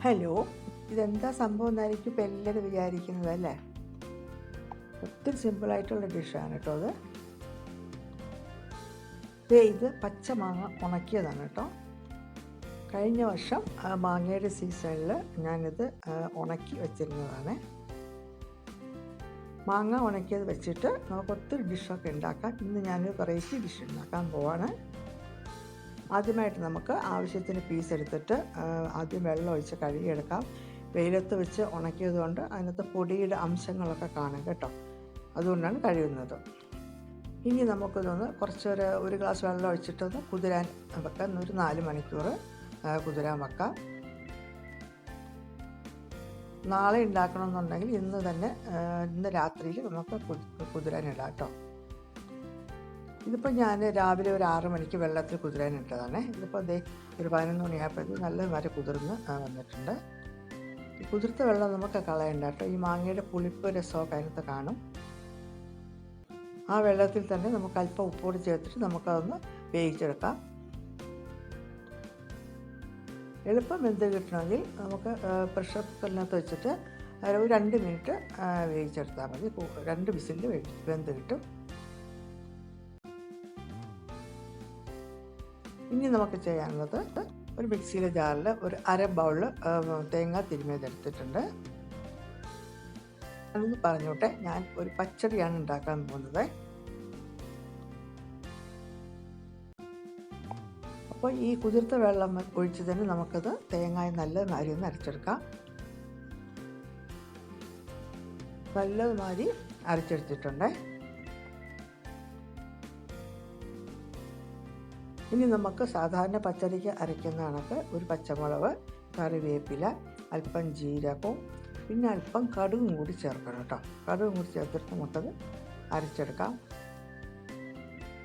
Hello, ഇതെന്താ സംഭവം എന്നായിരിക്കും ഇപ്പോൾ എല്ലാവരും വിചാരിക്കുന്നത് അല്ലേ? ഒത്തിരി സിമ്പിളായിട്ടുള്ള ഡിഷാണ് കേട്ടോ അത്. ഇത് പച്ച മാങ്ങ ഉണക്കിയതാണ് കേട്ടോ. കഴിഞ്ഞ വർഷം മാങ്ങയുടെ സീസണിൽ ഞാനിത് ഉണക്കി വെച്ചിരുന്നതാണ്. മാങ്ങ ഉണക്കിയത് വെച്ചിട്ട് നമുക്ക് ഒത്തിരി ഡിഷൊക്കെ ഉണ്ടാക്കാം. ഇന്ന് ഞാനൊരു വെറൈറ്റി ഡിഷ് ഉണ്ടാക്കാൻ പോവാണ്. ആദ്യമായിട്ട് നമുക്ക് ആവശ്യത്തിന് പീസ് എടുത്തിട്ട് ആദ്യം വെള്ളം ഒഴിച്ച് കഴുകിയെടുക്കാം. വെയിലത്ത് വെച്ച് ഉണക്കിയത് കൊണ്ട് അതിനകത്ത് പൊടിയുടെ അംശങ്ങളൊക്കെ കാണും കേട്ടോ, അതുകൊണ്ടാണ് കഴുകുന്നത്. ഇനി നമുക്കിതൊന്ന് ഒരു ഗ്ലാസ് വെള്ളം ഒഴിച്ചിട്ടൊന്ന് കുതിരാൻ വെക്കാം. ഒരു 4 മണിക്കൂർ കുതിരാൻ വെക്കാം. നാളെ ഉണ്ടാക്കണമെന്നുണ്ടെങ്കിൽ ഇന്ന് രാത്രിയിൽ നമുക്ക് കുതിരാനിടാം കേട്ടോ. ഇതിപ്പോൾ ഞാൻ രാവിലെ ഒരു 6 മണിക്ക് വെള്ളത്തിൽ കുതിരാനിട്ടതാണ്. ഇതിപ്പോൾ ഒരു 11 മണിയായപ്പോഴത്തേക്ക് നല്ല വരെ കുതിർന്ന് വന്നിട്ടുണ്ട്. ഈ കുതിർത്ത വെള്ളം നമുക്ക് കളയണ്ട കേട്ടോ. ഈ മാങ്ങയുടെ പുളിപ്പ് രസമൊക്കെ അതിനകത്ത് കാണും. ആ വെള്ളത്തിൽ തന്നെ നമുക്ക് അല്പം ഉപ്പോട് ചേർത്തിട്ട് നമുക്കതൊന്ന് വേവിച്ചെടുക്കാം. എളുപ്പം വെന്ത് കിട്ടണമെങ്കിൽ നമുക്ക് പ്രഷർ കുക്കറിനകത്ത് വെച്ചിട്ട് ഒരു 2 മിനിറ്റ് വേവിച്ചെടുത്താൽ മതി. 2 വിസിലിൽ വെന്ത് കിട്ടും. ഇനി നമുക്ക് ചെയ്യാനുള്ളത്, ഒരു മിക്സിയിലെ ജാറിൽ ഒരു 1/2 ബൗൾ തേങ്ങ തിരുമ്മിയതെടുത്തിട്ടുണ്ട്. അതൊന്ന് പറഞ്ഞോട്ടെ, ഞാൻ ഒരു പച്ചടിയാണ് ഉണ്ടാക്കാൻ പോകുന്നത്. അപ്പോൾ ഈ കുതിർത്ത വെള്ളം ഒഴിച്ച് തന്നെ നമുക്കത് തേങ്ങായി നല്ലതുമാതിരി ഒന്ന് അരച്ചെടുക്കാം. നല്ലതുമാതിരി അരച്ചെടുത്തിട്ടുണ്ട്. ഇനി നമുക്ക് സാധാരണ പച്ചടിക്ക് അരയ്ക്കുന്ന കണക്ക് ഒരു പച്ചമുളക്, കറിവേപ്പില, അല്പം ജീരകവും പിന്നെ അല്പം കടുകും കൂടി ചേർക്കണം കേട്ടോ. കടുകും കൂടി ചേർത്തിട്ട് നമുക്കത് അരച്ചെടുക്കാം.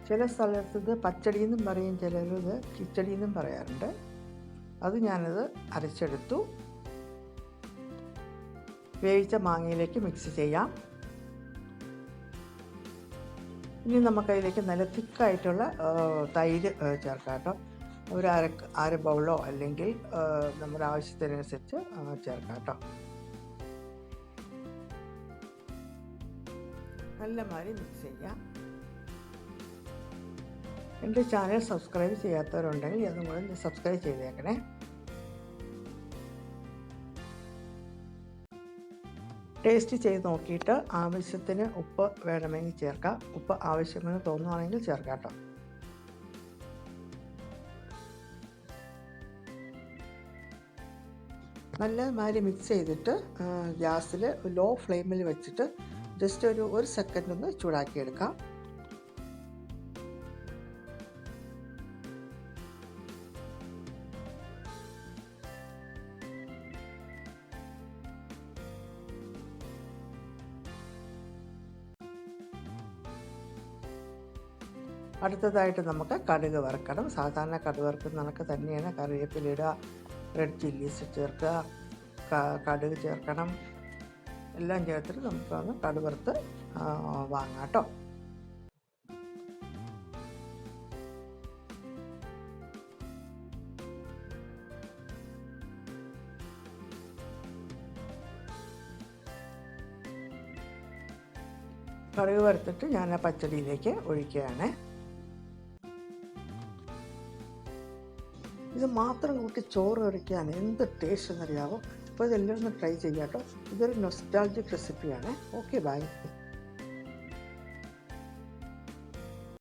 ചില സ്ഥലത്ത് ഇത് പച്ചടി എന്നും പറയും, ചിലർ ഇത് കിച്ചടി എന്നും പറയാറുണ്ട്. അത് ഞാനത് അരച്ചെടുത്തു. വേവിച്ച മാങ്ങയിലേക്ക് മിക്സ് ചെയ്യാം. ഇനി നമുക്കതിലേക്ക് നല്ല തിക്കായിട്ടുള്ള തൈര് ചേർക്കാം കേട്ടോ. ഒരു അര ബൗളോ അല്ലെങ്കിൽ നമ്മുടെ ആവശ്യത്തിനനുസരിച്ച് ചേർക്കാം കേട്ടോ. നല്ല മാതിരി മിക്സ് ചെയ്യാം. എൻ്റെ ചാനൽ സബ്സ്ക്രൈബ് ചെയ്യാത്തവരുണ്ടെങ്കിൽ അതും കൂടെ സബ്സ്ക്രൈബ് ചെയ്തേക്കണേ. ടേസ്റ്റ് ചെയ്ത് നോക്കിയിട്ട് ആവശ്യത്തിന് ഉപ്പ് വേണമെങ്കിൽ ചേർക്കാം. ഉപ്പ് ആവശ്യമെന്ന് തോന്നുവാണെങ്കിൽ ചേർക്കാം കേട്ടോ. നല്ലമാതിരി മിക്സ് ചെയ്തിട്ട് ഗ്യാസിൽ ലോ ഫ്ലെയിമിൽ വെച്ചിട്ട് ജസ്റ്റ് ഒരു സെക്കൻഡ് ഒന്ന് ചൂടാക്കിയെടുക്കാം. അടുത്തതായിട്ട് നമുക്ക് കടുക് വറുക്കണം. സാധാരണ കടുക് വറുക്കുന്ന കണക്ക് തന്നെയാണ് കറിവേപ്പില ഇടുക, റെഡ് ചില്ലീസ് ചേർക്കുക, കടുക് ചേർക്കണം. എല്ലാം ചേർത്തിട്ട് നമുക്കൊന്ന് കടുക് വറുത്ത് വാങ്ങാം കേട്ടോ. കടുക് വറുത്തിട്ട് ഞാൻ ആ പച്ചടിയിലേക്ക് ഒഴിക്കുകയാണ്. ഇത് മാത്രം കൂട്ടി ചോറ് കഴിക്കാൻ എന്ത് ടേസ്റ്റ് എന്നറിയാമോ? അപ്പോൾ ഇതെല്ലാം ഒന്ന് ട്രൈ ചെയ്യാം കേട്ടോ. ഇതൊരു നൊസ്റ്റാൾജിക് റെസിപ്പിയാണ്. Okay, by.